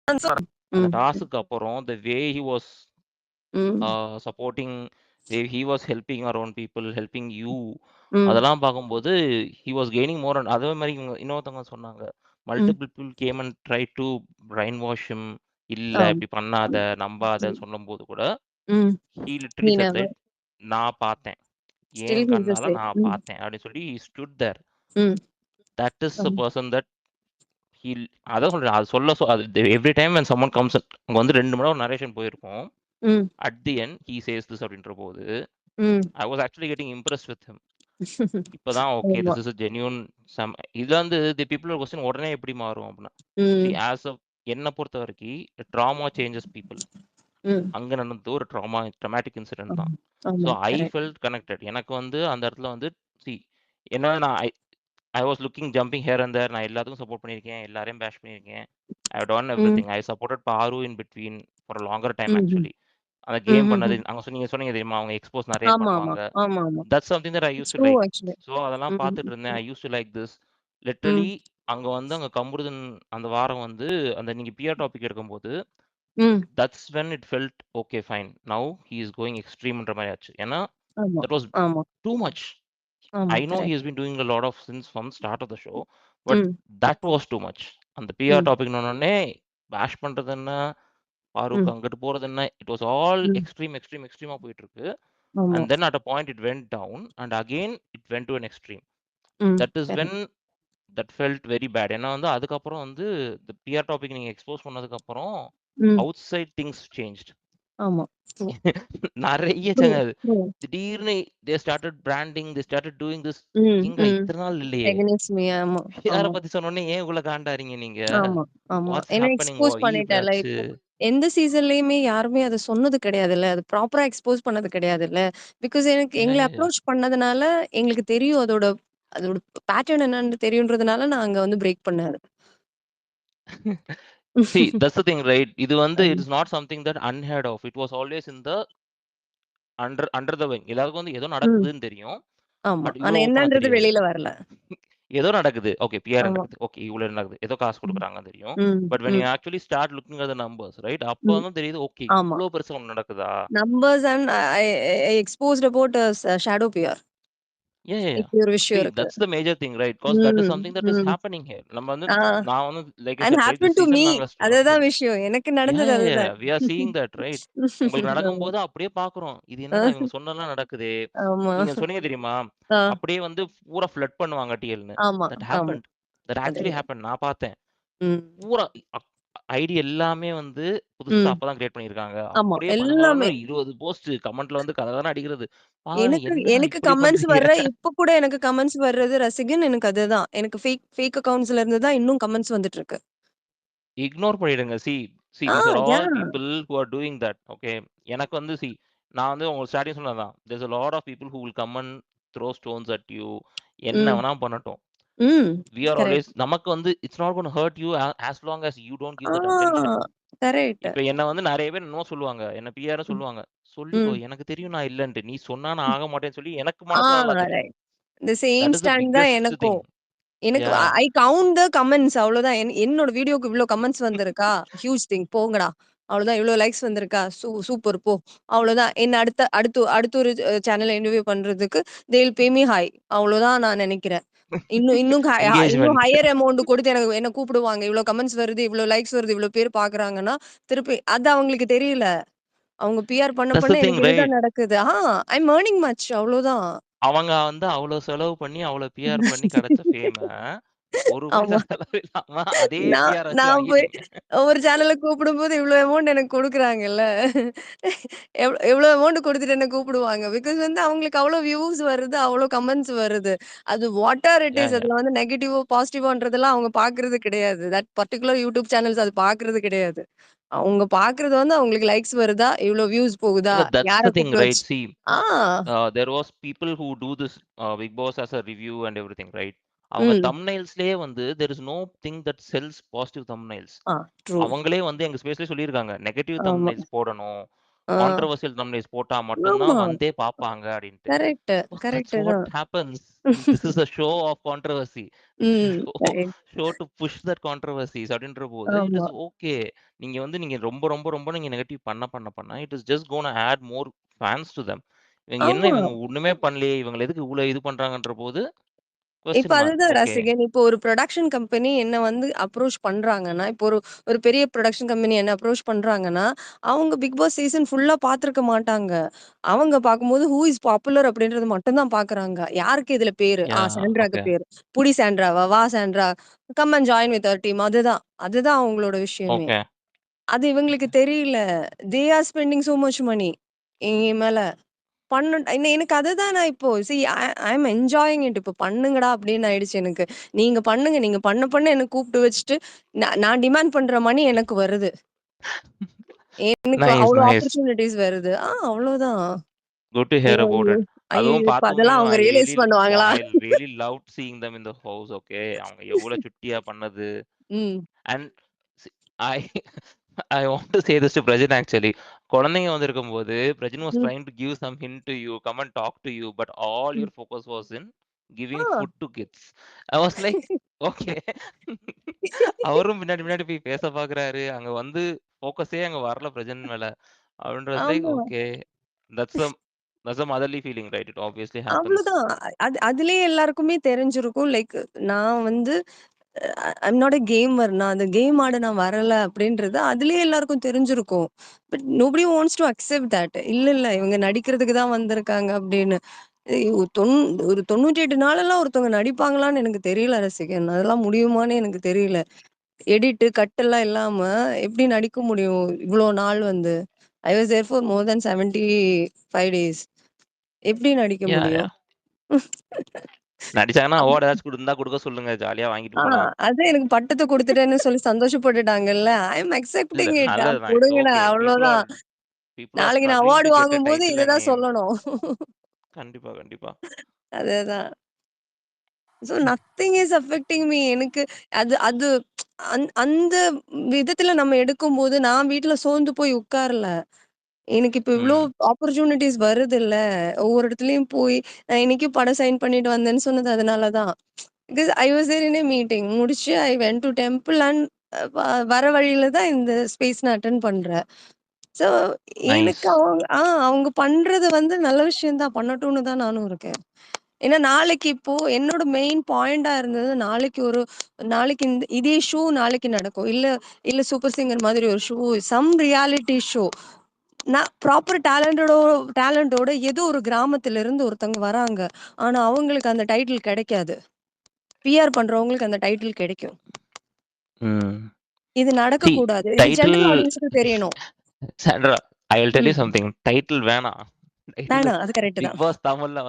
அந்த ம். டாஸ்க்கு அப்புறம் the way he was ம். supporting, way he was helping around people, helping you, ம். அதெல்லாம் பார்க்கும்போது he was gaining more. And அதே மாதிரி இன்னொருத்தவங்க சொன்னாங்க, ம். multiple people came and tried to brainwash him. இல்ல ஆமா. இப்படி பண்ணாத, ம். நம்பாதன்னு சொல்லும்போது கூட ம். he He literally said never. that நான் பார்த்தேன், Still என் he's the கண்ணால same. நான் பார்த்தேன் அப்படின்னு சொல்லி he stood there. ம். That is the ஆமா. person that he'll, அதான் சொல்றேன், அது அது every time when someone comes அங்க வந்து 2 மணி நேரம் நரேஷன் போயிருக்கும். ம். At the end he says this அப்படின்ற போது ம். I was actually getting impressed with him. இப்பதான் ஓகே, ஆமா. திஸ் இஸ் a genuine இது வந்து தி பீப்புள் கொஸ்டின் உடனே எப்படி மாறும் அப்படின்னா, see ம். as a என்னை பொறுத்த வரைக்கும் ட்ராமா சேஞ்சஸ் பீப்புள். ம். அங்க நடந்தது ஒரு ட்ராமாட்டிக் இன்சிடென்ட் ஆமா. தான். ஸோ ஆமா. I correct. Felt connected. எனக்கு வந்து அந்த இடத்துல வந்து சி என்ன நான் I was looking jumping here and there. நான் எல்லாத்துக்கும் சப்போர்ட் பண்ணியிருக்கேன், எல்லாரையும் பேஷ் பண்ணியிருக்கேன். I done every hmm. Thing. I supported Paaru in between for longer time hmm. Actually. அந்த கேம் பண்ணது ம்ஹ்ஹ்ம். அங்க நீங்க சொன்னீங்க தெரியுமா, அவங்க எக்ஸ்போஸ் நிறைய ஆமாமா. பண்ணுவாங்க. ஆமாமா. That's something that I use it's to true like. Actually. So அதெல்லாம் ம். பார்த்துட்டு இருந்தேன். ஐ யூஸ் டு லைக் திஸ் ம். லிட்டரலி. அங்க வந்து அங்க கம்ருதன் அந்த வாரம் வந்து அந்த நீங்க பிஆர் டாபிக் எடுக்கும்போது hmm. That's when it felt okay fine, now he is going எக்ஸ்ட்ரீம்ன்ற மாதிரி ஆச்சு. ஏன்னா ஆமா. தட் வாஸ் ஆமா. Too much. ஆமா. I know he correct. has been doing a lot of since from the start of the show, but ம். that was too much. அந்த PR ம். டாபிக் உடனே பேஷ் பண்றது என்ன, பாருக்கு ம். அங்கிட்டு போறது என்ன, இட் வாஸ் ஆல் ம். எக்ஸ்ட்ரீமா போயிட்டு இருக்கு. ஆமா. And then at a point it went down and again it went to an extreme. ம். That is when correct. that felt very bad. ஏன்னா வந்து அதுக்கப்புறம் வந்து the பிஆர் டாபிக் நீங்க எக்ஸ்போஸ் பண்ணதுக்கு அப்புறம் ம். outside things changed. ஆமா. ட்ரூ. நிறைய ட்ரூ. சேஞ்ச். ட்ரூ. திடீர்னு they started branding, they started doing this. ம். எங்க ம். இத்தனை நாள் இல்லையே, அகைன்ஸ்ட் மீ. ஆமா. பிஆர ஆமா. பத்தி சொன்னோனே ஏன் இவ்வளவு காண்டாறீங்க நீங்க? ஆமா. ஆமா. வாட்ஸ் ஏன்னா ஹேப்பனிங்? எக்ஸ்போஸ் ஈர் பண்ணிட்டேன்ல. ஆச்சு. இப்போ எந்த சீசன்லயுமே யாருமே அத சொன்னது கிடையாதுல்ல. அது ப்ராப்பரா எக்ஸ்போஸ் பண்ணது கிடையாதுல்ல. பிகாஸ் எனக்கு யா எங்கள யா யா. அப்ரோச் பண்ணதுனால எங்களுக்கு தெரியும் அதோட அதோட பேட்டர்ன் என்னன்னு தெரியுன்றதுனால நான் அங்க வந்து பிரேக் பண்ணேன் அத. See, that's the thing, right? இது வந்து it ஆமா. is not something that unheard of. It was always in the under the wing. எல்லாருக்கும் வந்து ஏதோ ம். நடக்குதுன்னு தெரியும். ஆமா. பட் ஆனா இவ்வளவு ஓப்பனா என்னன்றது தெரியாது. வெளில வரல. ஏதோ நடக்குது. ஓகே, பிஆர் ஆமா. நடக்குது. ஓகே, இவ்வளவு நடக்குது. ஏதோ காசு ம். குடுக்குறாங்கன்னு தெரியும். ம். பட் when ம். you actually start looking at the numbers, right? அப்ப ம். தான் தெரியுது, ஓகே ஆமா. இவ்ளோ பெருசா ஒண்ணு நடக்குதா? Numbers and I exposed about shadow peer. Yeah, yeah, yeah. இப்படி ஒரு See, விஷயம் இருக்கு. that's the major thing, right? Because that is ம். something that is ம். happening here. நம்ம வந்து ஆ. நான் வந்து like I and said, right? Happen This to season மீ. நாங்க அதுதான் started. விஷயம். எனக்கு Yeah, நடந்தது yeah, yeah, அதுதான். yeah. We are seeing that, right? உங்களுக்கு ஆமா. நடக்கும்போது அப்படியே பார்க்குறோம். இது ஆ. என்னடா இவங்க சொன்னதெல்லாம் நடக்குதே. ஆமா. நீங்க சொன்னீங்க தெரியுமா? ஆ. அப்படியே வந்து பூரா ஃப்ளட் பண்ணுவாங்க டிஎல்ன்னு. ஆமா. That ஆமா. happened. That actually அதேதான். happened. நான் பார்த்தேன். ம். பூரா ஐடி எல்லாமே வந்து புதுசா ம். அப்பதான் கிரியேட் பண்ணியிருக்காங்க. ஆமா. அப்படியே படபடன்னு எல்லாமே. 20 போஸ்ட் கமெண்ட்ல வந்து கதை தானே அடிக்கிறது. பாக்குறேன், எனக்கு என்னடா எனக்கு இப்படி கமெண்ட்ஸ் பண்றீங்க? வர்ற இப்ப கூட எனக்கு கமெண்ட்ஸ் வர்றது ரசிகன் எனக்கு அதுதான். எனக்கு ஃபேக் அக்கவுண்ட்ஸ்ல இருந்து தான் இன்னும் கமெண்ட்ஸ் வந்துட்டு இருக்கு. இக்னோர் பண்ணிடுங்க. See, ah these are yeah. all people who are doing that. Okay. எனக்கு வந்து நான் வந்து உங்களுக்கு ஸ்டார்டிங் சொன்னதுதான். There's a lot of people who will come and throw stones at you. என்ன ம். வேணா பண்ணட்டும். ம். We are always, correct. நமக்கு வந்து it's not going to hurt you as long as you don't give ah that attention. Correct. இப்ப என்ன வந்து நிறைய பேர் இன்னும் சொல்லுவாங்க. என்ன பிஆர் ம். சொல்லுவாங்க. சொல்லிக்கோ, ம். எனக்கு தெரியும் நான் இல்லன்ட்டு. நீ சொன்னா நான் ஆக மாட்டேன்னு சொல்லி எனக்கு ஆ மனசுல நல்லா தெரியும். ரைட். இந்த same That is the stand தான் biggest thing. எனக்கும். எனக்கு Yeah. I count the comments அவ்வளோதான். என்னோட வீடியோக்கு இவ்ளோ கமெண்ட்ஸ் வந்திருக்கா? ஹியூஜ் திங் போங்கடா. அவ்வளோதான். இவ்ளோ லைக்ஸ் வந்திருக்கா? சூப்பர் போ. அவ்வளோதான். என்ன அடுத்த ஒரு சேனல்ல இன்டர்வியூ பண்றதுக்கு they will pay me hi. அவ்வளோதான் நான் நெனைக்கிறேன். இன்னும் Engagement. ஹையர் அமௌண்ட் குடுத்து என்ன கூப்பிடுவாங்க. இவ்ளோ கமெண்ட்ஸ் வருது, இவ்ளோ லைக்ஸ் வருது, இவ்ளோ பேர் பார்க்குறாங்கன்னா, திருப்பி அது அவங்களுக்கு தெரியல. அவங்க பிஆர் பண்ண That's the பண்ண thing, எனக்கு right? இதுதான் நடக்குது. ஐ அம் ஏர்னிங் மச் அவ்வளோதான். அவங்க வந்து அவ்வளவு செலவு பண்ணி அவ்வளவு பிஆர் பண்ணி கிடைச்ச ஃபேம ஒரு பைசா ஆமா. செலவு இல்லாம அதே நான் பிஆர் வச்சு நான் போய் வாங்கிட்டீங்க. ஒரு சேனல்ல கூப்பிடும்போது இவ்ளோ அமௌண்ட் எனக்கு குடுக்குறாங்கல்ல. எவ்ளோ அமௌண்ட் குடுத்துட்டு என்ன கூப்பிடுவாங்க. பிகாஸ் வந்து அவங்களுக்கு அவ்ளோ வியூஸ் வருது, அவ்ளோ கமெண்ட்ஸ் வருது. அது water it Yeah, is yeah. அதுல வந்து நெகட்டிவோ, பாசிட்டிவோன்றதெல்லாம் அவங்க பார்க்கறது கிடையாது. தட் பர்ட்டிகுலர் யூடியூப் சேனல்ஸ் அது பார்க்கறது கிடையாது. அவங்க பார்க்கறது வந்து அவங்களுக்கு லைக்ஸ் வருதா, இவ்ளோ வியூஸ் போகுதா, இல்ல, that's யார the thing, கூப்பிட்டு right? வச்சு See, ah. there was people who do this Big Boss as a review and everything, right? அவங்க ம். thumbnailsலயே வந்து there is no thing that sells positive thumbnails. True. அவங்களே வந்து எங்க ஸ்பேஸ்லயே சொல்லியிருக்காங்க, நெகட்டிவ் ஆமா. thumbnails போடணும். ஆ. கான்ட்ரோவர்சியல் தம்ப்நெயில்ஸ் போட்டா மட்டும் தான் ஆமா. வந்தே பார்ப்பாங்க அப்படின்ட்டு. கரெக்ட். That's கரெக்ட் what தான். happens. This is a show of controversy. Hmm. Show correct. Show to push that controversies அப்படின்ற போது இட் ஆமா. Is okay. நீங்க ரொம்ப ரொம்ப ரொம்ப நீங்க நெகட்டிவ் பண்ண it is just gonna add more fans to them. ஆமா. இவங்க ஒண்ணுமே பண்ணலையே, இவங்க எதுக்கு இவ்வளவு இது பண்றாங்கன்ற போது இப்ப கொஸ்டின் மார்க். அதுதான் ஓகே. ரசிகன். இப்போ ஒரு புரொடக்ஷன் கம்பெனி என்ன வந்து அப்ரோச் பண்றாங்கன்னா, இப்போ ஒரு ஒரு பெரிய புரொடக்ஷன் கம்பெனி என்ன அப்ரோச் பண்றாங்கன்னா, அவங்க பிக் பாஸ் சீசன் ஃபுல்லா பார்த்திருக்க மாட்டாங்க. அவங்க பார்க்கும்போது ஹூ இஸ் பாப்புலர் அப்படின்றது மட்டும் தான் பார்க்குறாங்க. யாருக்கு இதுல பேரு? யா. சாண்ட்ராக்கு ஓகே. பேரு. புடி சாண்ட்ராவா? வா Sandra. Come and join with our team. அதுதான். அதுதான் அவங்களோட விஷயமே. ஓகே. அது இவங்களுக்கு தெரியல. They are spending so much money என் மேல. எனக்கு அதுதான் நான் இப்போ ஐ அம் என்ஜாயிங் இட். இப்போ பண்ணுங்கடா அப்படின்னு ஆயிடுச்சு எனக்கு. நீங்க பண்ணுங்க. நீங்க பண்ண என்ன கூப்பிட்டு வச்சுட்டு, நான் டிமாண்ட் பண்ற மணி எனக்கு வருது. எனக்கு நைஸ், அவ்ளோ நைஸ். ஆப்பர்ச்சுனிட்டீஸ் வருது. அவ்வளோதான். குட் டு ஹியர் அபௌட் ஐயோ! இட். ஐயோ! அதுவும் இப்ப அதெல்லாம் பார்த்தோனேயும் அவங்க ரியலைஸ் பண்ணுவாங்களா? I really loved seeing them in the house. Okay. அவங்க எவ்வளவு சுட்டியா பண்ணது. Hmm. And I I want to say this to Prajin actually. குழந்தைங்க வந்திருக்கும்போது Prajin was hmm. Trying to give some hint to you, come and talk to you, but all hmm. Your focus was in ah. Giving food to kids. I was like okay. அவரும் பின்னாடி பின்னாடி போய் பேச பார்க்குறாரு. அங்க வந்து ஃபோக்கஸே அங்க வரல பிரஜின் மேல. அப்படின்றது லைக் ஆமா. Okay. That's a that's a motherly feeling right? It obviously happens. அவ்வளோதான். அதிலேயே எல்லாருக்குமே தெரிஞ்சிருக்கும். லைக் நான் வந்து ஐம் நாட் எ கேமர். நான் அந்த கேம் ஆட நான் வரல அப்படின்றது அதிலேயே எல்லாருக்கும் தெரிஞ்சிருக்கும். But nobody wants to accept that. இல்ல இவங்க நடிக்கிறதுக்கு தான் வந்திருக்காங்க அப்படின்னு. ஐயோ! ஒரு 98 நாளெல்லாம் ஒருத்தவங்க நடிப்பாங்களான்னு எனக்கு தெரியல ரசிகன். அதெல்லாம் முடியுமான்னு எனக்கு தெரியல. எடிட்டு, கட் எல்லாம் இல்லாம எப்படி நடிக்க முடியும்? இவ்ளோ நாள் வந்து. I was there for more than 75 days. எப்படி நடிக்க யா, யா. முடியும்? நடிச்சாங்கன்னா அவார்ட் ஏதாச்சும் இருந்தா குடுக்க சொல்லுங்க. ஜாலியா வாங்கிட்டு ஆ போலாம். அதான் எனக்கு பட்டத்த குடுத்துட்டேன்னு சொல்லி சந்தோஷப்பட்டுட்டாங்கல்ல. ஐ அம் இல்ல அக்செப்டிங் இட். நல்லது தான். இட்ஸ் குடுங்கடா ஓகே. அவ்வளோதான். பீப்பிள் ஆர் நாளைக்கு நான் struggling award to get a வாங்கும்போது டைட்டில் இத அண்ட் தான் நேம். சொல்லணும். கண்டிப்பா, கண்டிப்பா. அதேதான். So nothing is affecting me. எனக்கு அது அது அந்த விதத்துல நம்ம எடுக்கும்போது நான் வீட்ல சோர்ந்து போய் உட்காரல. எனக்கு இப்ப இவ்ளோ ம். ஆப்பர்ச்சுனிட்டீஸ் வருதுல்ல. ஒவ்வொரு இடத்துலயும் போய் நான் இன்னைக்கும் படம் சைன் பண்ணிட்டு வந்தேன்னு சொன்னது அதனால தான். Because I was there in a meeting. முடிச்சு I went to temple and வர வழியில தான் இந்த ஸ்பேஸ் நான் அட்டெண்ட் பண்றேன். So nice. எனக்கு அவங்க பண்றது வந்து நல்ல விஷயம் தான். பண்ணட்டும்னு தான் நானும் இருக்கேன். ஏன்னா நாளைக்கு இப்போ என்னோட மெயின் பாயிண்டா இருந்தது நாளைக்கு இதே ஷோ நாளைக்கு நடக்கும். இல்ல இல்ல சூப்பர் சிங்கர் மாதிரி ஒரு ஷோ, சம் ரியாலிட்டி ஷோ. நான் ப்ராப்பர் டேலண்டோட ஏதோ ஒரு கிராமத்துல இருந்து ஒருத்தவங்க வராங்க. ஆனா அவங்களுக்கு அந்த டைட்டில் கிடைக்காது. பிஆர் பண்றவங்களுக்கு அந்த டைட்டில் கிடைக்கும். ம். இது சி நடக்கக்கூடாது. இது டைட்டில் ஜெனரல் ஆடியன்ஸ்க்கு தெரியணும். Sandra, I will tell you hmm. Something. Title வேணாம். டைட்டில் வேணாம். அது கரெக்ட் தான். பிக் பாஸ் தமிழ்ல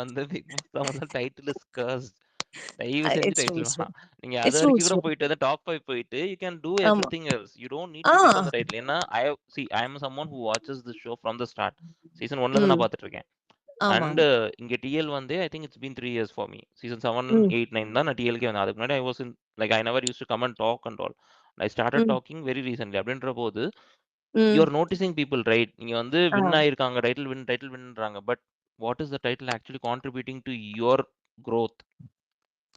டைட்டில் இஸ் கர்ஸ்ட். தயவு செஞ்சு it's true, title it's true. வேணாம். நீங்க அது இட்ஸ் ட்ரூ, வரைக்கும் இட்ஸ் கூட ட்ரூ. போயிட்டு டாப் 5 போயிட்டு யூ கேன் டூ ஆமா. Everything else. You don't need ah. To become the title. ஏன்னா I am someone who watches this show from the start. Season 1ல இருந்து நான் ம். பார்த்துட்டு இருக்கேன். ஆமாமா. அண்ட் இங்க டிஎல் வந்து I think it's been 3 years for me. Season 7, ம். 8, 9 தான் நான் டிஎல்கே வந்தேன். அதுக்கு முன்னாடி I was in like I never used to come and talk and all. I started hmm. Talking very recently. அப்படின்ற போது you hmm. Are noticing people right? நீங்க வந்து ஆ. வின் ஆயிருக்காங்க. டைட்டில் வின்ன்றாங்க. But what is the title actually contributing to your growth?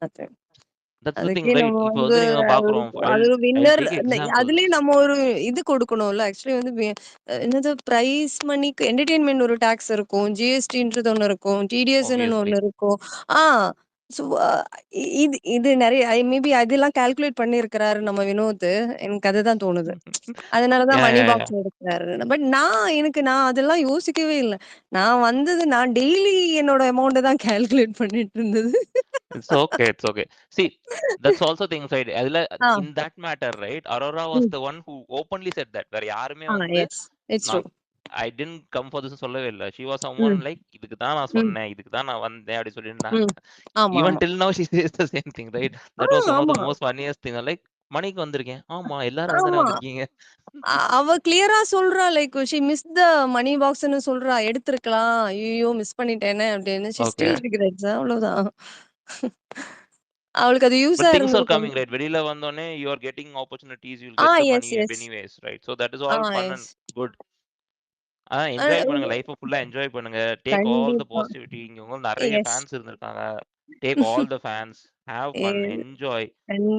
அது. That's the thing அதுக்கே right? நம்ம இப்போ வந்து வந்து நீங்க அது ஒரு பார்க்குறோம். அது ஒரு I will winner. Take examples. அதுலயும் நம்ம ஒரு இது கொடுக்கணும்ல. ஆக்சுவலி வந்து என்னது பிரைஸ் மணிக்கு என்டர்டெயின்மென்ட் ஒரு டாக்ஸ் இருக்கும். ஜிஎஸ்டின்றது ஒண்ணு இருக்கும். டிடிஎஸ்ன்னு ஆப்வியஸ்லி. ஒண்ணு இருக்கும். ஆ சோ இது இது நெறைய மேபி அதெல்லாம் கால்குலேட் பண்ணியிருக்கிறாரு நம்ம வினோத். எனக்கு அதுதான் தோணுது. அதனால தான் யா, மணி யா, யா. பாக்ஸ் எடுக்குறாரு. பட் நான் அதெல்லாம் யோசிக்கவே இல்ல. நான் டெய்லி என்னோட அமௌண்ட்ட தான் கால்குலேட் பண்ணிட்டு இருந்தது. It's okay, it's okay. See that's also things right. அதுல ah. In that matter right, Aurora was hmm. The one who openly said that. வேற யாருமே ஆ வந்து எஸ். It's true. நான் ஐ டிட்ன்ட் கம் ஃபார் திஸ்ன்னு சொல்லவே இல்ல. She was someone hmm. Like இதுக்கு தான் நான் ம். சொன்னேன். இதுக்கு தான் நான் வந்தேன் அப்படி சொல்லியிருந்தாங்க. ம். ஆமா, ஈவன் ஆமா. Till now she says the same thing right? That was one of the ஆமா, மோஸ்ட் ஃபன்னியஸ்ட் திங். லைக் மணிக்கு வந்திருக்கேன். ஆமா எல்லாரும் அங்க தானே ஆமா. வந்திருக்கீங்க. அவ கிளியரா சொல்றா. லைக் ஷி மிஸ் த மணி பாக்ஸ்ன்னு சொல்றா. எடுத்திருக்கலாம். ஐய்யயோ! மிஸ் பண்ணிட்டேனே அப்படின்னு. She okay. ஸ்டில் ரிக்ரெட்ஸ் அவ்வளோதான். அவளுக்கு அது யூஸா பட் திங்ஸ் ஆர் இருந்திருக்கும். Coming right? வெளியில வந்தோனே you are getting opportunities. You will get the yes, money yes. Anyways right? So that is all fun yes. And good. Uh enjoy பண்ணுங்க. லைஃப்ப ஃபுல்லா என்ஜாய் பண்ணுங்க. டேக் ஆல் த கண்டிப்பா. Positivity. இங்க உங்களுக்கு நெறைய எஸ். ஃபேன்ஸ் இருந்திருக்காங்க. Take all the fans. Have a fun. Enjoy.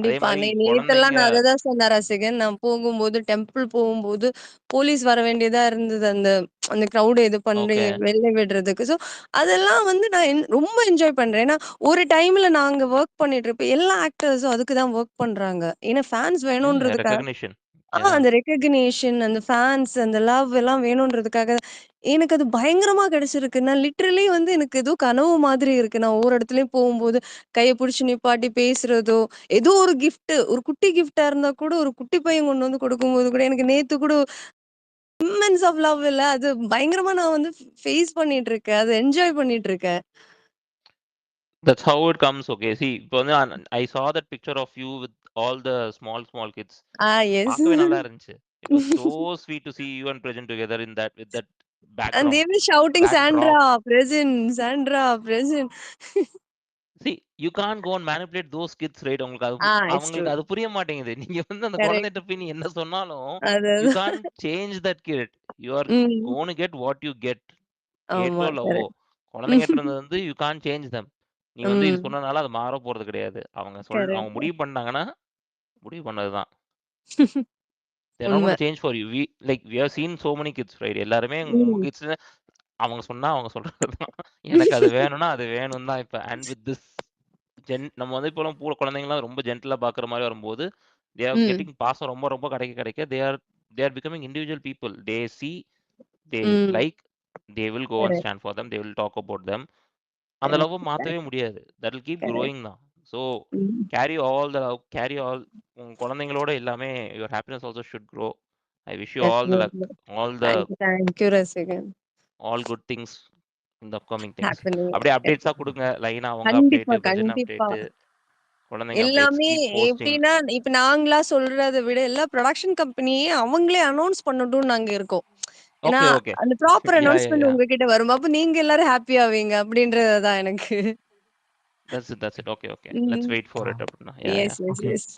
அதே கண்டிப்பா. மாரி நேத்தெல்லாம் குழந்தைங்க நான் அததான் சொன்னேன் ரசிகன். நான் போகும்போது டெம்பிள் போகும்போது, போலீஸ் வர வேண்டியதா இருந்தது. அந்த அந்த கிரவுட இது பண்ணி ஓகே. வெளில விடுறதுக்கு. ஸோ, அதெல்லாம் வந்து நான் ரொம்ப என்ஜாய் பண்றேன். ஏன்னா, ஒரு டைம்ல நாங்க வொர்க் பண்ணிட்டு இருப்போம். எல்லா ஆக்டர்ஸும் அதுக்கு தான் வொர்க் பண்றாங்க. ஏன்னா, ஃபேன்ஸ் வேணுன்றதுக்காக ரெகக்னிஷன். யாஹ்! அந்த ரெகக்னிஷன், அந்த ஃபேன்ஸ், அந்த லவ் எல்லாம் வேணுன்றதுக்காக, எனக்கு அது பயங்கரமா கிடைச்சிருக்கு. நான் லிட்டரலி வந்து எனக்கு ஏதோ கனவு மாதிரி இருக்கு. நான் ஒவ்வொரு இடத்துலயும் போகும்போது, கைய புடிச்சு நிப்பாட்டி பேசுறதோ, ஏதோ ஒரு கிஃப்ட், ஒரு குட்டி கிஃப்ட்டா இருந்தா கூட, ஒரு குட்டி பையன் கொண்டு வந்து கொடுக்கும்போது கூட, எனக்கு நேத்து கூட இம்மென்ஸ் ஆஃப் லவ் இல்ல. அது பயங்கரமா நான் வந்து ஃபேஸ் பண்ணிட்டு இருக்கேன். அத என்ஜாய் பண்ணிட்டு இருக்கேன். That's how it comes. Okay. இப்போ வந்து I saw that picture of you with all the small small kids. Yes. பார்க்கவே நல்லா இருந்துச்சு. It was so sweet to see you and Prajin together in that with that and they background. Were shouting Sandra, backdrop. Present, Sandra, present. See you can't go and manipulate those kids right. உங்களுக்கு அது it's true. அவங்களுக்கு அது புரிய மாட்டேங்குது. நீங்க வந்து அந்த correct. குழந்தைட்ட போய் நீ என்ன சொன்னாலும், யூ அதான். Can't change that kid. You are hmm. Gonna get what you get. ஆமா. ஹேட்டோ, லவ்வோ. கரெக்ட். குழந்தைங்கட்ட இருந்தது வந்து யூ கான்ட் சேஞ்ச் தெம். நீ வந்து இது ம். சொன்னனால அது மாற போறது கிடையாது. அவங்க கரெக்ட். முடிவு பண்ணாங்கன்னா, முடிவு பண்ணது தான். தே ஆர் நாட் உண்ம. Gonna change for you. We have seen so many kids right. எல்லாருமே உங்க ம். கிட்ஸ் அவங்க சொன்னா அவங்க சொல்றது தான். எனக்கு அது வேணும்னா, அது வேணும் தான் இப்ப. அண்ட் வித் திஸ் நம்ம வந்து இப்போலாம் குழந்தைங்கலாம் ரொம்ப ஜென்டிலா பார்க்குற மாரி வரும்போது, தே ஆர் ம். கெட்டிங் பாசம் ரொம்ப ரொம்ப கிடைக்க கிடைக்க they are becoming individual people. They see, they hmm. Like, they will go and correct. Stand for them. They will talk about them. அந்த லவ்வ கரெக்ட். மாத்தவே கரெக்ட். முடியாது. That will keep correct. Growing தான். So hmm. Carry all the love, carry all உங்க குழந்தைங்களோட எல்லாமே your happiness also should grow. I wish you all the luck. Definitely. All the thank you ரசிகன். All good things in the upcoming things. Happening. அப்படியே அப்டேட்ஸா குடுங்க. லைனா உங்க கண்டிப்பா, update, Prajan கண்டிப்பா. அப்டேட்டு, குழந்தைங்க அப்டேட்ஸ். எல்லாமே கீப் போஸ்டிங். எப்படின்னா, இப்ப நாங்களா சொல்றத விட எல்லாம் புரொடக்ஷன் கம்பெனியே அவங்களே அனவுன்ஸ் பண்ணட்டும்னு நாங்க இருக்கோம். ஏன்னா, ஓகே, ஓகே. அந்த ப்ராப்பர் யாஹ்! Announcement yeah! உங்ககிட்ட வரும். அப்ப நீங்க எல்லாரும் ஹேப்பி ஆவீங்க அப்படின்றது தான் எனக்கு. That's it. Okay, okay. Let's hmm. Wait ah for it அப்படின்னா. Yeah! Yes, yeah! Yes, okay. Yes.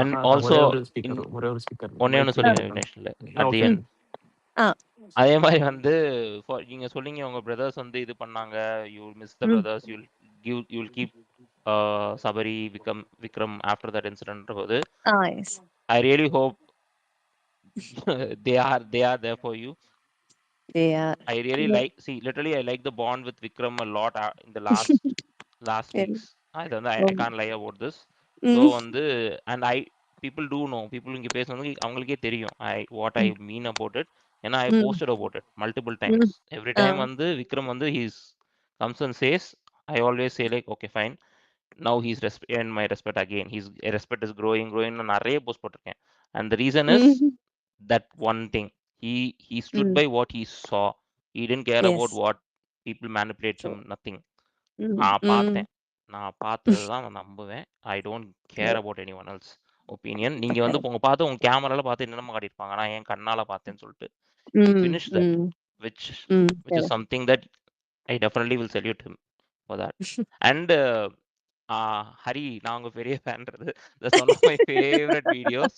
And also ஒரே ஒரு இன் ஸ்பீக்கர் ஒரே ஒரு ஸ்பீக்கர் ஒண்ணே ஒண்ணு மைத்திலி அ, சொல்லிக்கிறேன் மட்டும். விக்னேஷ்ல அட் தி ஓகே. எண்ட். ஆ. அதே மாரி வந்து நீங்க சொன்னீங்க உங்க பிரதர்ஸ் வந்து இது பண்ணாங்க. You will miss the hmm. Brothers. You will keep Sabari, Vikram after that இன்சிடென்ட்ன்ற போது, yes. I really hope they are there for you. They are. I really like, see, literally, I like the bond with Vikram a lot in the last weeks. அது வந்து I can't lie about this. So ம். வந்து and people do know. People இங்க பேசுனது அவங்களுக்கே தெரியும். What I ம். mean about it. ஏன்னா I ம். posted about it multiple times. ம். Every ஆ. time வந்து விக்ரம் வந்து comes and says, I always say like, okay, fine. Now he's and my respect again. His respect is growing. நான் நிறைய post போட்டிருக்கேன். And the reason is ம். that one thing. He stood ம். by what he saw. He didn't care about yes. what people manipulate through. him. Nothing. ம். நான் ம். பார்த்தேன். நான் பார்த்தது தான் நான் நம்புவேன். I don't care correct. About any one else opinion. நீங்க வந்து கரெக்ட். உங்க பார்த்து உங்க கேமரால பார்த்து என்னென்னமோ காட்டியிருப்பாங்க. நான் என் கண்ணால பார்த்தேன்னு சொல்லிட்டு. He ம். finished that, ம். which ம். which is correct. something that I definitely will salute him for that. And Hari, நான் உங்க பெரிய ஃபேன்றது. That's one of my favorite videos.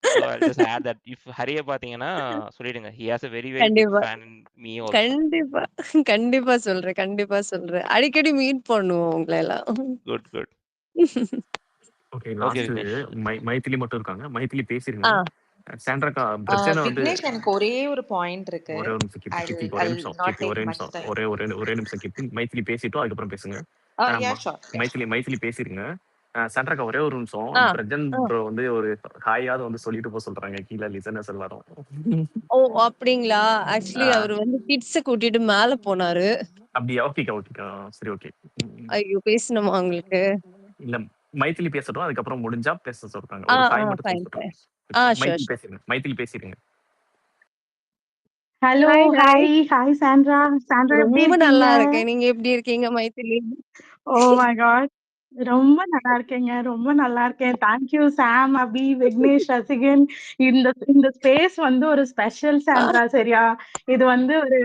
So I'll just add that. If ஹரிய பார்த்தீங்கன்னா சொல்லிடுங்க. He has a very very big கண்டிப்பா. fan in me also. கண்டிப்பா. கண்டிப்பா சொல்றேன். கண்டிப்பா சொல்றேன். அடிக்கடி மீட் பண்ணுவோம் உங்கள எல்லாம். Good, good. Okay. Okay, last Vignesh. Maithili மட்டும் இருக்காங்க. மைத்திலி பேசிருங்க. ஆ. சாண்ட்ராக்கா பிரச்சனை வந்து விக்னேஷ் எனக்கு ஒரே ஒரு பாயிண்ட் இருக்கு. ஒரே ஒரு நிமிஷம் கீர்த்தி, I'll கீர்த்தி ஒரே I'll நிமிஷம் not கீர்த்தி take ஒரே much நிமிஷம் time. ஒரே நிமிஷம் கீர்த்தி. மைத்திலி பேசிட்டோம் அதுக்கப்புறம் பேசுங்க. Yeah, ஆமா. sure. மைத்திலி பேசிருங்க. சாண்ட்ராக்கா ஒரே ஒரு நிமிஷம். ஆ. பிரஜன் ஆ. ப்ரோ வந்து ஒரு ஹாயாவது வந்து சொல்லிட்டு போக சொல்றாங்க கீழே லிசனர்ஸ் எல்லாரும். ஓ! அப்டிங்களா? ஆக்சுவலி ஆ, அவரு வந்து கிட்ஸ கூட்டிட்டு மேல போனாரு. அப்படியா? ஓகேக்கா. சரி, ஓகே. ஐயோ! பேசணுமா உங்களுக்கு? இல்ல, மைத்திலி பேசட்டும். அதுக்கப்புறம் முடிஞ்சா பேச சொல்றாங்க. ஒரு ஹாய் மட்டும் சொல்ல ஃபைன், சொல்றாங்க. ஃபைன். Sure, Maithili sure. பேசிருங்க. மைத்திலி பேசிருங்க. Hello, hi, hi. Hi Sandra. Sandra எப்படி ரொம்ப இருக்கீங்க? நல்லா இருக்கேன். நீங்க எப்படி இருக்கீங்க மைதிலி? Oh my God! ரொம்ப நல்லா இருக்கேங்க. ரொம்ப நல்லா இருக்கேன். தேங்க் யூ சாம், அபி, விக்னேஷ், ரசிகன். இந்த இந்த ஸ்பேஸ் வந்து ஒரு ஸ்பெஷல் சாண்ட்ரா சரியா? இது வந்து ஒரு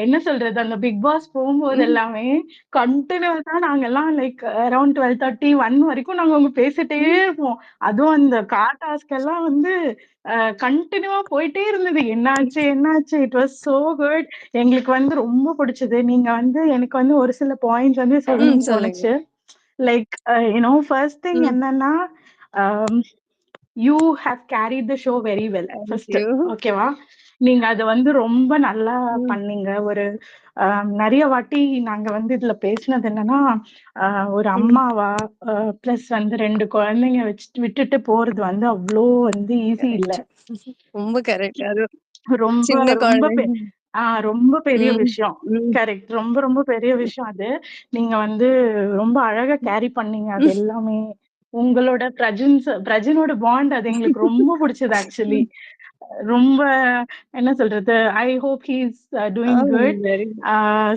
என்ன சொல்றது? அந்த பிக் பாஸ் போகும்போது எல்லாமே கன்டினியூஸா நாங்கெல்லாம் லைக் அரவுண்ட் 12:30, 1 வரைக்கும் நாங்க அவங்க பேசிட்டே இருப்போம். அதுவும் அந்த கார் டாஸ்க் எல்லாம் வந்து கன்டினியூவா போயிட்டே இருந்தது. என்னாச்சு? என்னாச்சு? It was so good. எங்களுக்கு வந்து ரொம்ப பிடிச்சது. நீங்க வந்து எனக்கு வந்து ஒரு சில பாயிண்ட்ஸ் வந்து சொல்லணும்னு சொல்லுங்க. தோணுச்சு. லைக் ஃபர்ஸ்ட் திங் ம். என்னன்னா, you have carried the show very well thank first. You. ஓகேவா? நீங்க அத வந்து ரொம்ப நல்லா ம். பண்ணீங்க. ஒரு நெறைய வாட்டி நாங்க வந்து இதுல பேசினது என்னன்னா, ஒரு ம். அம்மாவா பிளஸ் வந்து 2 குழந்தைங்க விட்டுட்டு போறது வந்து அவ்ளோ வந்து ஈஸி இல்ல. கரெக்ட். ரொம்ப கரெக்ட். அது ரொம்ப சின்ன ரொம்ப குழந்தை. ரொம்ப பெரிய ம். விஷயம். ம். கரெக்ட். ரொம்ப ரொம்ப பெரிய விஷயம் அது. நீங்க வந்து ரொம்ப அழகா கேரி பண்ணீங்க அது எல்லாமே. உங்களோட பிரஜினோட பாண்ட் அது எங்களுக்கு ரொம்ப பிடிச்சது ஆக்சுவலி. ரொம்ப என்ன சொல்றது? I hope he is doing good. Very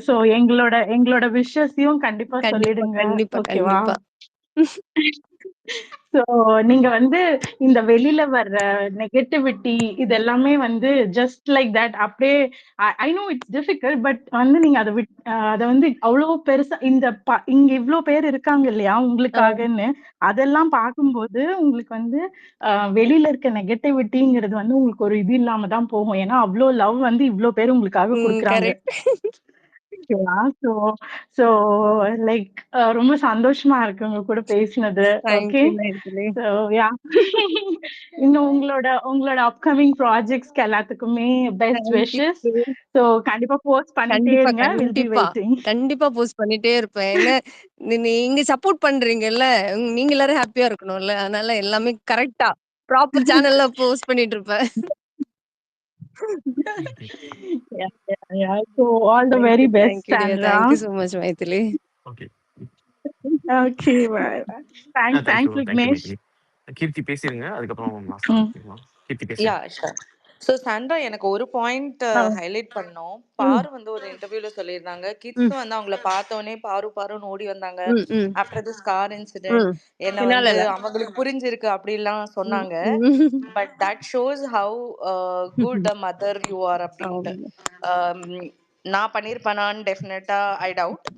so எங்களோட எங்களோட விஷஸையும் கண்டிப்பா கண்டிப்பா, சொல்லிடுங்க. கண்டிப்பா, ஓகேவா? கண்டிப்பா. சோ நீங்க வந்து இந்த வெளியில வர்ற நெகட்டிவிட்டி இது எல்லாமே வந்து ஜஸ்ட் லைக் தட் அப்படியே I know it's difficult but வந்து நீங்க அதை வந்து அவ்வளவு பெருசா இங்க இவ்ளோ பேர் இருக்காங்க இல்லையா ஆ. உங்களுக்காகன்னு அதெல்லாம் பார்க்கும்போது உங்களுக்கு வந்து வெளியில இருக்க நெகட்டிவிட்டிங்கிறது வந்து உங்களுக்கு ஒரு இது இல்லாம தான் போகும். ஏன்னா அவ்வளோ லவ் வந்து இவ்ளோ பேர் உங்களுக்காக குடுக்குறாங்க. கரெக்ட். ஓகேவா? சோ சோ லைக் ரொம்ப சந்தோஷமா இருக்கு உங்க கூட பேசினது. Thank okay. You Maithili. So yeah இன்னும் உங்களோட உங்களோட அப்கமிங் ப்ராஜெக்ட்ஸ்க்கு எல்லாத்துக்குமே best thank wishes. You. So கண்டிப்பா போஸ்ட் பண்ணிட்டே கண்டிப்பா, இருங்க. வில் பி கண்டிப்பா. வெயிட்டிங். கண்டிப்பா போஸ்ட் பண்ணிட்டே இருப்பேன். ஏன்னா, நீங்க சப்போர்ட் பண்றீங்கல்ல. நீங்க எல்லாரும் ஹேப்பியா இருக்கணும்ல. அதனால எல்லாமே கரெக்ட்டா, ப்ராப்பர் சேனல்ல போஸ்ட் பண்ணிட்டு இருப்பேன். So all the very best thank you dear. Sandra. Thank you so much Maithili. Okay. Okay bye. Thanks thank you thanks thank you Vignesh. Maithili. Keerthi பேசிருங்க. அதுக்கப்புறம் லாஸ்டா ம். பேசலாம். கீர்த்தி யா பேசுங்க. ஷூர். ஸோ சாண்ட்ரா எனக்கு ஒரு பாயிண்ட் ஆ. ஹைலைட் பண்ணோம். ம். பாரு வந்து ஒரு இன்டர்வியூல சொல்லியிருந்தாங்க. ம். கிட்ஸும் வந்து அவங்கள பார்த்தோனே பாருன்னு ஓடி வந்தாங்க. ம். ம். ஆஃப்டர் திஸ் கார் இன்சிடென்ட் ம். என்ன வந்து ஃபினாலல. அவங்களுக்கு புரிஞ்சிருக்கு அப்படிலாம் ம். சொன்னாங்க. ம். But that shows how good a mother you are அப்படின்ட்டு. ஆமா. Um, நான் பண்ணியிருப்பேனான்னு டெஃபினட்டா ஐ டவுட்.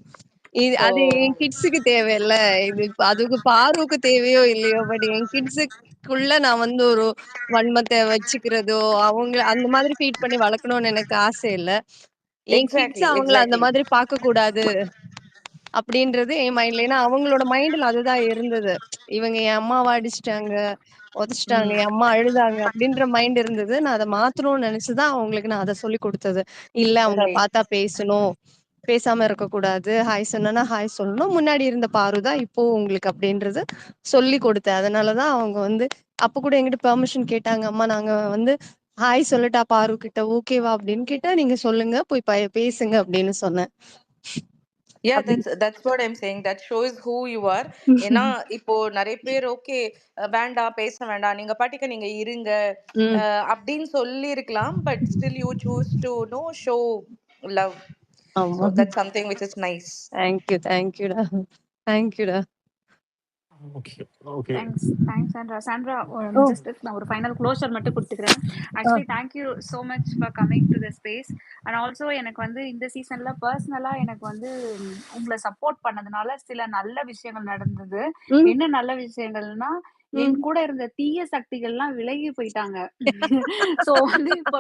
ஸோ அது என் கிட்ஸுக்கு தேவையில்ல. இது அதுக்கு பாருவுக்கு தேவையோ இல்லையோ, பட் என் கிட்ஸுக்குள்ள நான் வந்து ஒரு வன்மத்த வச்சுக்கிறதோ, அவங்க அந்த மாதிரி ஃபீட் பண்ணி வளர்க்கணும்னு எனக்கு ஆசை இல்ல. என் கிட்ஸ் எக்ஸாக்ட்லி அவங்கள அந்த எக்ஸாக்ட்லி மாதிரி பார்க்கக்கூடாது அப்படின்றது என் மைண்ட்ல. ஏன்னா அவங்களோட மைண்ட்ல அதுதான் இருந்தது. இவங்க என் அம்மாவ அடிச்சுட்டாங்க, உதைச்சுட்டாங்க, என் அம்மா அழுதாங்க அப்படின்ற மைண்ட் இருந்தது. நான் அத மாத்தணும்னு நெனச்சு தான் அவங்களுக்கு நான் அத சொல்லிக் குடுத்தது. இல்ல அவங்கள ரைட். பார்த்தா பேசணும். பேசாம இருக்கக்கூடாது. ஹாய் சொன்னேன்னா ஹாய் சொல்லணும். முன்னாடி இருந்த பாரு தான் இப்போ உங்களுக்கு அப்படின்றது சொல்லிக் கொடுத்தேன். அதனால தான் அவங்க வந்து அப்ப கூட என்கிட்ட பெர்மிஷன் கேட்டாங்க. அம்மா நாங்க வந்து ஹாய் சொல்லட்டா பாரு கிட்ட ஓகேவா அப்படின்னு கேட்டா, நீங்க சொல்லுங்க போய் பேசுங்க அப்படின்னு சொன்னேன். யா அப்படி that's what I'm saying. That shows who you are. ஏன்னா இப்போ நிறைய பேர் ஓகே வேண்டாம் பேச வேண்டாம் நீங்க பாட்டுக்கு நீங்க இருங்க ம். அப்படின்னு சொல்லியிருக்கலாம். But still you choose to no show love. So ஆமா. That's something which is nice. தேங்க்யூடா. தேங்க்யூடா. Okay okay. Thanks Sandra. Sandra oh! Just நான் ஒரு ஃபைனல் க்ளோஷர் மட்டும் கொடுத்துக்கிறேன். Ah. Actually thank you so much for coming to the space. And also எனக்கு வந்து இந்த சீசன்ல பர்சனலாக எனக்கு வந்து உங்களை சப்போர்ட் பண்ணதுனால சில நல்ல விஷயங்கள் நடந்தது. ம். என்ன நல்ல விஷயங்கள்னா என் ம். கூட இருந்த தீய சக்திகள்லாம் விலகி போயிட்டாங்க. ஸோ வந்து இப்போ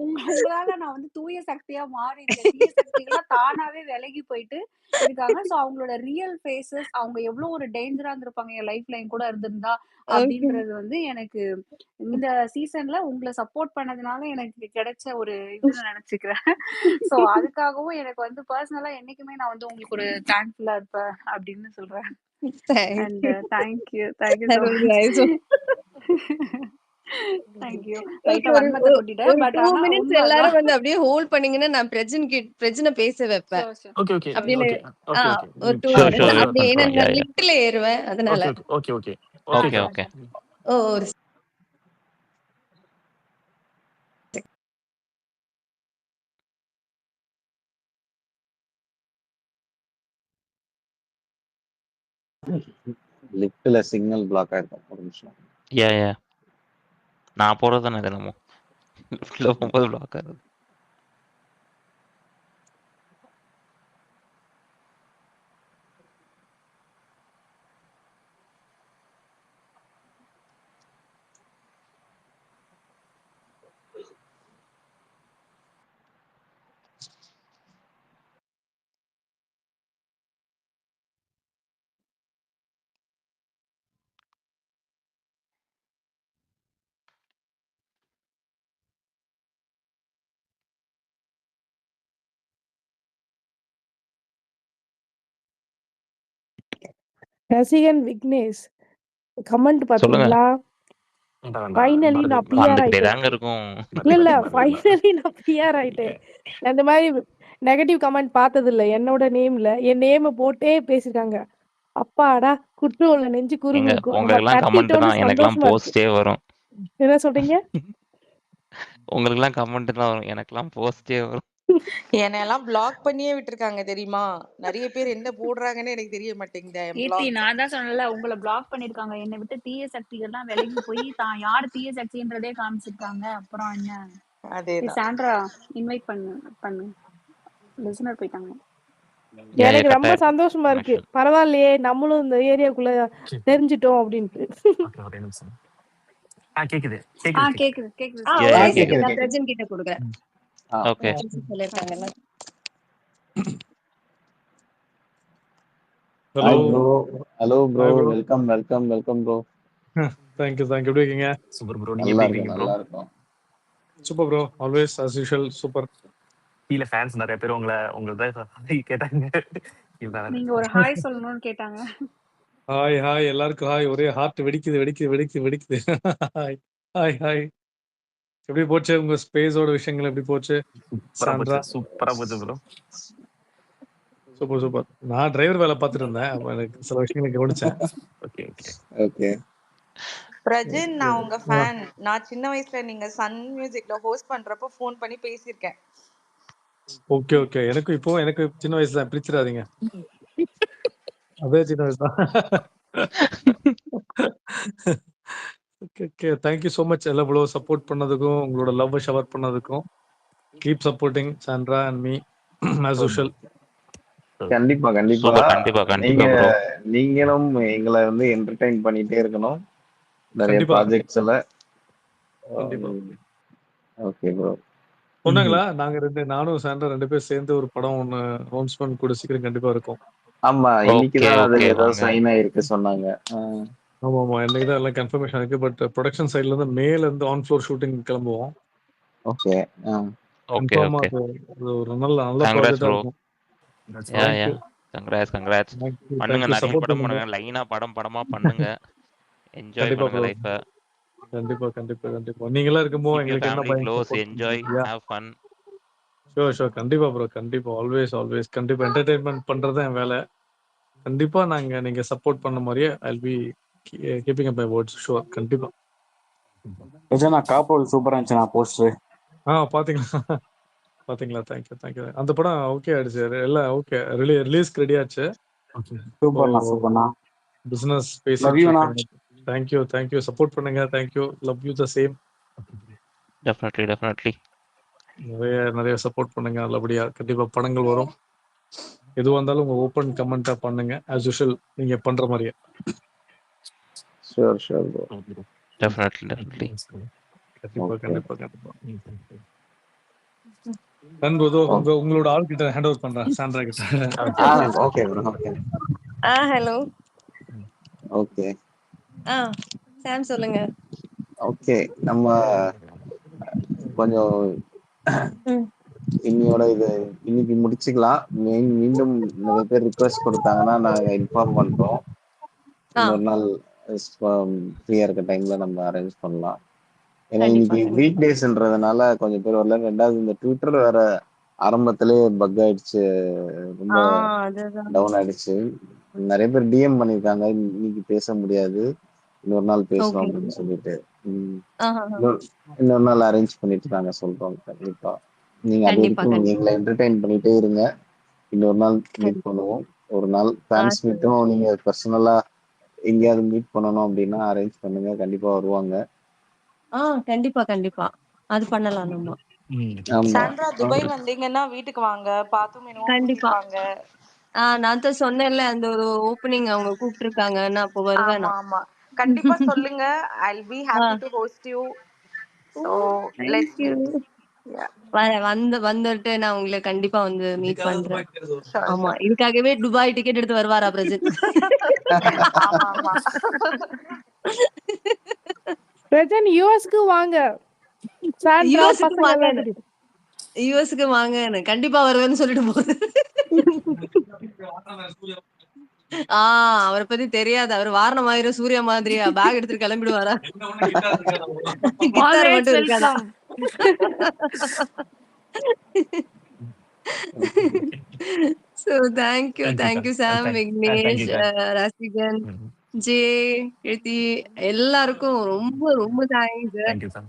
உங்களால நான் வந்து தூய சக்தியா மாறி இருக்கேன். தீய சக்திகள்லாம் தானாவே விலகி போயிட்டு இருக்காங்க. ஸோ அவங்களோட ரியல் ஃபேஸஸ் அவங்க எவ்வளோ ஒரு டேஞ்சரா இருந்திருப்பாங்க என் லைஃப்ல என் கூட இருந்திருந்தா ஓகே. அப்படின்றது வந்து எனக்கு இந்த சீசன்ல உங்களை சப்போர்ட் பண்ணதுனால எனக்கு கிடைச்ச ஒரு இதுன்னு நினைச்சுக்கிறேன். ஸோ அதுக்காகவும் எனக்கு வந்து பர்சனலா என்னைக்குமே நான் வந்து உங்களுக்கு ஒரு தேங்க்ஃபுல்லா இருப்பேன் அப்படின்னு சொல்றேன். And thank you. Thank you so that was much. Nice. Thank you. Okay. லைட்டா ஒரு வன்மத்தை கொட்டிட்டேன். ஒரு பட் 2 ஆனா மினிட்ஸ் உண்மைதான். எல்லாரும் வந்து அப்படியே ஹோல்ட் பண்ணீங்கன்னா, நான் பிரஜ்ன பேச வைப்பேன். ஷோர் ஷோர் ஓகே ஓகே அப்படின்னு ஓகே ஆ ஓகே ஓகே. ஒரு 2 ஷூர், மினிட்ஸ் ஷூர். இது அப்படி ஏன்னா பண்றோம். நான் யா. லிஃப்ட்ல ஏறுவேன். அதனால. Okay okay okay okay okay okay, sir. Okay. ஒரு லிஃப்ட்ல சிக்னல் பிளாக் ஆயிருக்கும் ஒரு நிமிஷம். யா நான் போறது தானே தினமும் லிஃப்ட்ல போகும்போது பிளாக் ஆகுது. ரசிகன் விக்னேஷ் கமெண்ட் சொல்லுங்க. பாத்தீங்களா? ஃபைனலி நான் பிஆர் வந்துகிட்டே ஆயிட்டேன். தாங்க இருக்கும். இல்ல ஃபைனலி நான் பிஆர் ஆயிட்டேன். நான் இந்த மாதிரி நெகட்டிவ் கமெண்ட் பார்த்தது இல்ல. என்னோட நேம்ல என் நேம போட்டே பேசிருக்காங்க. அப்பாடா குற்றோல நெஞ்சு எங்க குறுகுறுக்கும். நம்ம உங்களுக்கெல்லாம் கமெண்ட் தட்டிட்டோன்னு தான், எனக்கெல்லாம் சந்தோஷமா இருக்கு. போஸ்டே வரும். என்ன சொல்றீங்க? உங்களுக்கெல்லாம் கமெண்ட் தான் வரும், எனக்கெல்லாம் போஸ்டே வரும். என்னையெல்லாம் பிளாக் பண்ணியே விட்டுருக்காங்க தெரியுமா? நிறைய பேர் என்ன போடுறாங்கன்னு எனக்கு தெரிய மாட்டேங்குது. கீர்த்தி, நான் தான் சொன்னல உங்களை பிளாக் பண்ணிருக்காங்க. என்னை விட்டு தீய சக்திகள்லாம் விலகி போய் தான் யார் தீய சக்தின்றதே காமிச்சிருக்காங்க. அப்புறம் என்ன? அதேதான். சாண்ட்ரா இன்வைட் பண்ணு லிசனர் போயிட்டாங்க. எனக்கு ரொம்ப சந்தோஷமா இருக்கு. பரவாயில்லையே நம்மளும் இந்த ஏரியாக்குள்ள தெரிஞ்சிட்டோம் அப்படின்ட்டு. கேக்குது கேக்குது. ஒரே செகண்ட் நான் பிரஜன் கிட்ட கொடுக்குறேன். ஓகே சொல்லிருக்காங்கல்ல. Hello bro, welcome bro. Thank you எப்படி இருக்கீங்க? சூப்பர் ப்ரோ, நீங்க எப்படி இருக்கீங்க ப்ரோ? நல்லா இருக்கும். Super bro, always as usual super. கீழ ஃபேன்ஸ் நிறைய பேர் உங்களை கேட்டாங்க. நீங்க ஒரு ஹாய் சொல்லணும்னு கேட்டாங்க. ஹாய் எல்லாருக்கும் ஹாய். ஒரே ஹார்ட் வெடிக்குது. ஹாய் எப்படி போச்சு உங்க ஸ்பேஸோட விஷயங்கள்? எப்படி போச்சு சாண்ட்ரா? சூப்பரா போச்சு ப்ரோ. சூப்பர். நான் டிரைவர் வேலை பார்த்துட்டு இருந்தேன். எனக்கு சில விஷயங்களை கவனிச்சேன். ஓகே பிரஜன், நான் உங்க ஃபேன். நான் சின்ன வயசுல நீங்க சன் மியூசிக்ல ஹோஸ்ட் பண்றப்போ ஃபோன் பண்ணி பேசியிருக்கேன். ஓகே எனக்கு சின்ன வயசு தான், பிரிச்சிடாதீங்க. அதே சின்ன வயசு தான். ஓகே தேங்க்யூ ஸோ மச் எல்லாம் இவ்வளோ சப்போர்ட் பண்ணதுக்கும், உங்களோட லவ் ஷவர் பண்ணதுக்கும். Keep supporting Sandra and me as usual. கண்டிப்பா நீங்களும் எங்களை என்டர்டைன் பண்ணிட்டே இருக்கணும் நிறைய ப்ராஜெக்ட்ஸ் எல்லாம். Okay bro. சொன்னாங்களா நானும் சாண்ட்ரா 2 பேர் சேர்ந்து ஒரு படம் ஒன்னு அனௌன்ஸ்மென்ட் கூட சீக்கிரம் கண்டிப்பா இருக்கும். ஆமா, இன்னைக்குதான் அது ஏதோ சைன் ஆயிருக்கு சொன்னாங்க. ஆமா இன்னைக்குதான் எல்லாம் கன்ஃபர்மேஷன் இருக்கு. பட் ப்ரொடக்ஷன் சைடுல இருந்து மேல இருந்து ஆன் ஃப்ளோர் ஷூட்டிங் கிளம்புவோம். ஓகே கன்ஃபார்மா அது ஒரு நல்ல ப்ராஜெக்டா இருக்கும். கங்க்ராட்ஸ் பண்ணுங்க, நிறைய படம் பண்ணுங்க, லைனா படமா பண்ணுங்க, என்ஜாய் பண்ணுங்க லைஃப. கண்டிப்பா நீங்க எல்லாம் இருக்கும்போது எங்களுக்கு என்ன பயம்? Close, enjoy, have fun. Sure கண்டிப்பா ப்ரோ, கண்டிப்பா ஆல்வேஸ் கண்டிப்பா என்டர்டெயின்மென்ட் பண்றது என் வேலை. கண்டிப்பா நீங்க சப்போர்ட் பண்ண மாதிரியே I'll be keeping up my words. Sure கண்டிப்பா. காப்போல் சூப்பரா இருந்துச்சு. நான் போஸ்டர் பாத்தீங்களா? தேங்க்யூ. அந்த படம் ஓகே ஆயிடுச்சு, எல்லாம் ஓகே, ரிலீஸ்க்கு ரெடி ஆச்சு. சூப்பர்ண்ணா. பிசினஸ் Love you அண்ணா. தேங்க்யூ சப்போர்ட் பண்ணுங்க. Thank you, love you the same. Definitely நிறைய சப்போர்ட் பண்ணுங்க. நல்லபடியா கண்டிப்பா படங்கள் வரும். எதுவா இருந்தாலும் உங்க ஓப்பன் கமெண்டா பண்ணுங்க as usual நீங்க பண்ற மாதிரியே. Sure bro. டெஃபினெட்லி கண்டிப்பா. உங்களோட ஆள் கிட்ட ஹேண்ட் ஓவர் பண்றேன், சாண்ட்ரா கிட்ட. Okay bro. Hello. Okay Sam சொல்லுங்க. ஓகே, நம்ம கொஞ்சம் இன்னைக்கு முடிச்சுக்கலாம். மீண்டும் நிறைய பேர் ரிக்வெஸ்ட் கொடுத்தாங்கன்னா நாங்க இன்ஃபார்ம் பண்றோம். இன்னொரு நாள் ஃப்ரீயா இருக்க டைம்ல நம்ம அரேஞ்ச் பண்ணலாம். ஏன்னா இன்னைக்கு வீக் டேஸ்ன்றதுனால கொஞ்சம் பேர் வரல. ரெண்டாவது இந்த ட்விட்டர் வேற ஆரம்பத்திலே பக் ஆயிடுச்சு, ரொம்ப டவுன் ஆயிடுச்சு. நிறைய பேர் டிஎம் பண்ணிருக்காங்க, இன்னைக்கு பேச முடியாது, இன்னொரு நாள் பேசுறோம் அப்படின்னு சொல்லிட்டு. இன்னொரு நாள் அரேஞ்ச் பண்ணிட்டு நாங்க சொல்றோம். கண்டிப்பா நீங்க அது வரைக்கும் எங்களை என்டர்டைன் பண்ணிட்டே இருங்க. இன்னொரு நாள் மீட் பண்ணுவோம். ஒரு நாள் ஃபேன்ஸ் மீட்டும் நீங்க பர்சனலா எங்கேயாவது மீட் பண்ணணும் அப்படின்னா அரேஞ்ச் பண்ணுங்க, கண்டிப்பா வருவாங்க. கண்டிப்பா கண்டிப்பா அது பண்ணலாம் நம்ம. ஆமா சாண்ட்ரா துபாய் வந்தீங்கன்னா வீட்டுக்கு வாங்க, பாத்து மீனும் கண்டிப்பா. கூட்டிப்பாங்க. நான் தான் சொன்னேன்ல அந்த ஒரு ஓப்பனிங் அவங்க கூப்பிட்டுருக்காங்கன்னு, அப்போ வருவேன் ஆமா நான். ஆமா கண்டிப்பா சொல்லுங்க. I'll be happy to host you. So let's thank you. meet. Yeah, வந்துட்டு நான் உங்களை கண்டிப்பா வந்து மீட் பண்றேன். sure ஆமா, sure. இதுக்காகவே துபாய் டிக்கெட் எடுத்து வருவாரா பிரஜன்? ஆமா ஆமா பிரஜன் யூஎஸ்க்கு வாங்க. சாண்ட்ரா யூஎஸ்க்கு பசங்க எல்லாம் வாங்க, கூட்டிட்டு. யூஎஸ்க்கு வாங்க, கண்டிப்பா வருவேன்னு சொல்லிட்டு போகுது. அவரை பத்தி தெரியாது. அவர் வாரணமாயிரம் சூர்யா மாதிரியா பேக் எடுத்துட்டு கிளம்பிடுவாரா? கிட்டார் ஆல்வேஸ் மட்டும் இருக்காதா? Welcome. So thank you Sam, Vignesh, Rasigan, J, Kriti எல்லாருக்கும் ரொம்ப ரொம்ப thanks. Thank you sir.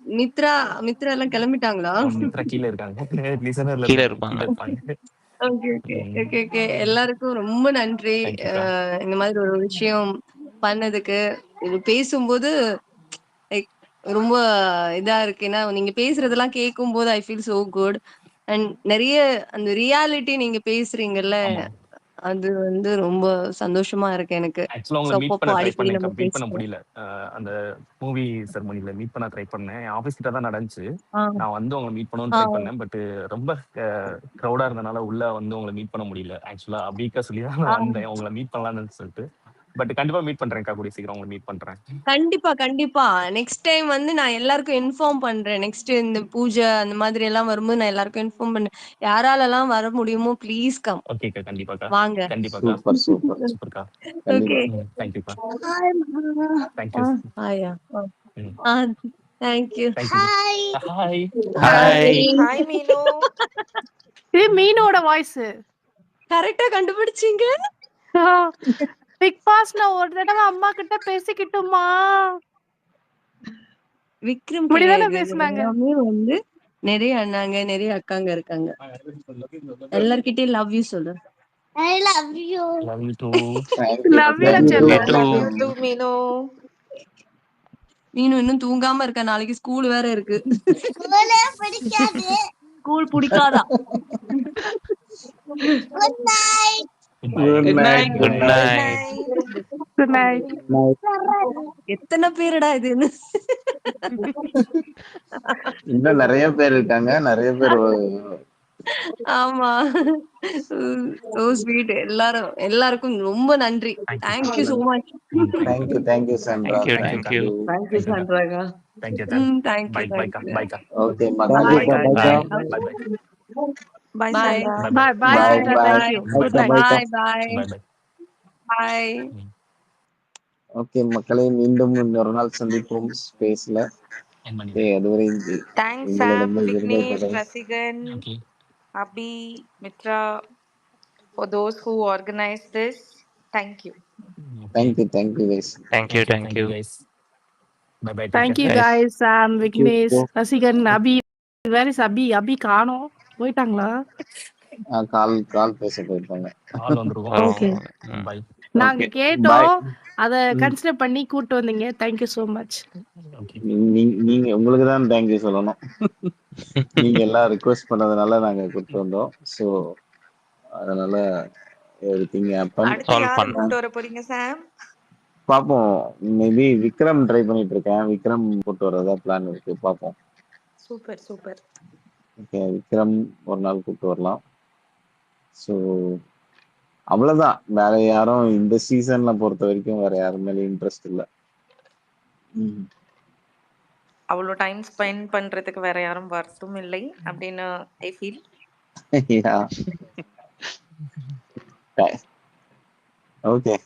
Mithra Mithra எல்லாம் கிளம்பிட்டாங்களா? மித்ரா கீழே இருக்காங்க, லிசனர்ல கீழே இருப்பாங்க. இருப்பாங்க. ஓகே ஓகே ஓகே ஓகே எல்லாருக்கும் ரொம்ப நன்றி. தேங்க்யூக்கா. இந்த மாதிரி ஒரு விஷயம் பண்ணதுக்கு. இது பேசும்போது like ரொம்ப இதா இருக்கு. ஏன்னா நீங்க பேசுறதெல்லாம் கேட்கும்போது I feel so good. And நிறைய அந்த ரியாலிட்டி நீங்க பேசுறீங்கல்ல, ஆமா. அது வந்து ரொம்ப சந்தோஷமா இருக்கு எனக்கு. ஆக்சுவலா ஸோ உங்களை மீட் அப்பப்போ பண்ண ட்ரை அடிக்கடி பண்ணேன், நம்ம மீட் பண்ண பேசுவோம். முடியல. அந்த மூவி செரமனில மீட் பண்ண ட்ரை பண்ணேன். என் ஆஃபீஸ் கிட்ட தான் நடந்துச்சு. ஆ நான் வந்து உங்களை மீட் பண்ணணும்னு ஆ ட்ரை பண்ணேன். பட் ரொம்ப க்ரௌடா இருந்தனால உள்ள வந்து உங்களை மீட் பண்ண முடியல. ஆக்சுவலா அபிகா சொல்லி தான் ஆ நான் வந்தேன் உங்களை மீட் பண்ணலாம்னு சொல்லிட்டு. பட் கண்டிப்பா மீட் பண்றேன்க்கா, கூடிய சீக்கிரம் உங்களை மீட் பண்றேன். கண்டிப்பா கண்டிப்பா. நெக்ஸ்ட் டைம் வந்து நான் எல்லாருக்கும் இன்ஃபார்ம் பண்றேன். நெக்ஸ்ட் இந்த பூஜை அந்த மாதிரி எல்லாம் வரும்போது நான் எல்லாருக்கும் இன்ஃபார்ம் பண்ணேன். யாராலெல்லாம் வர முடியுமோ ப்ளீஸ் கம். ஓகேக்கா, கண்டிப்பாக்கா. வாங்க. கண்டிப்பாக்கா. சூப்பர் சூப்பர் சூப்பர்க்கா. ஓகே. கண்டிப்பா. தேங்க்யூக்கா. ஆ தேங்க்யூ. ஹாயா. Thank you. Thank you. Hi. Hi. Hi Meenu. இது மீனோட வாய்ஸ். கரெக்டா கண்டுபிடிச்சீங்க. பிக் பாஸ்ல ஒரு தடவை அம்மா கிட்ட பேசிக்கிட்டுமா விக்ரம் இப்படிதானே கிடையாது. பேசுனாங்க. எல்லாமே வந்து நிறைய அண்ணாங்க நிறைய அக்காங்க இருக்காங்க. எல்லார்கிட்டயும் லவ் யூ சொல்லு. Love you too. Thank you love you thank you செல்லம். Me Love you too. too மீனு. நீனும் இன்னும் தூங்காம இருக்க, நாளைக்கு ஸ்கூல் வேற இருக்கு. ஸ்கூல் பிடிக்காதா? Good night Good night. Good Good night. night. Good night. எத்தனை பேருடா இதுன்னு. இன்னும் நிறைய பேர் இருக்காங்க, நிறைய பேர் ஆமா. So sweet. எல்லாருக்கும் ரொம்ப நன்றி. Thank you so much. Thank you Sandra. Thank you. தேங்க்யூக்கா. Thank you. தேங்க்யூ சாண்ட்ராகா. தேங்க்யூக்கா. தேங்க்யூ பை பைக்கா. தேங்க்யூ. பைக்கா. ஓகே பாய் மக்களே, bye. Bye bye. Bye bye Sandra. Bye bye. Bye bye bye Sandra. Bye thank you. Good night. Bye bye bye bye. Bye. Okay மக்களே, மீண்டும் இன்னொரு நாள் சந்திப்போம் ஸ்பேஸ்ல. என் பண்ணிடுறேன். அதுவரை Thanks Sam, உங்களிடம் Vignesh, விடைபெறுகிறேன். Rasigan, okay. Abhi, Mitra, for those who organized this. Thank you. Thank you guys. Thank you. Thank you. guys. Bye bye. Thank you Guys. guys. சாம், விக்னேஷ், ரசிகன், அபி. வேர் இஸ் அபி? அபி காணோம். போயிட்டாங்களா? கால் பேச போயிருப்பாங்க. கால் வந்துருவோம். ஓகே. பை. நாங்க Okay, கேட்டோம். bye. அத கன்சிடர் பண்ணி கூட்டு வந்தீங்க. Thank you so much. Okay. நீங்க உங்களுக்கு தான் தேங்க்யூ சொல்லணும். நீங்க எல்லாம் ரிக்வெஸ்ட் பண்ணதுனால நாங்க கூப்பிட்டு வந்தோம். ஸோ அதனால எவ்ரிதிங் ஹேப்பன். அடுத்து All யாரை fun. கூட்டு வர போறீங்க சாம்? பார்ப்போம். மேபி விக்ரம் ட்ரை பண்ணிட்டு இருக்கேன். விக்ரம் கூட்டு வரதா பிளான் இருக்கு. பார்ப்போம். Super super. ஓகே, விக்ரம் ஒரு நாள் கூப்பிட்டு வரலாம். ஸோ அவ்வளவுதான். வேற யாரும் இந்த சீசன்ல பொறுத்த வரைக்கும் வேற யாரும் மேலே இன்ட்ரெஸ்ட் இல்லை. அவ்வளோ டைம் ஸ்பெண்ட் பண்றதுக்கு வேற யாரும் வரட்டும் இல்லை அப்படின்னு ஐ ஃபீல். ஓகே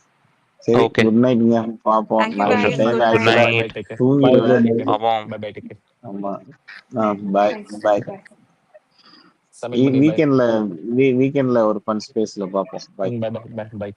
சரி, Okay. குட் நைட்ங்க. பாப்போம். Thank you நான் இந்த guys. Time Good night. Actually Good night. தூங்கிடுவேன். பாப்போம். Bye bye. Take care. ஆமா. Bye bye. சப்மிட் பண்ணி பை. வீக்கெண்ட்ல ஒரு ஃபன் ஸ்பேஸ்ல பாப்போம். பாய். Bye bye. பை.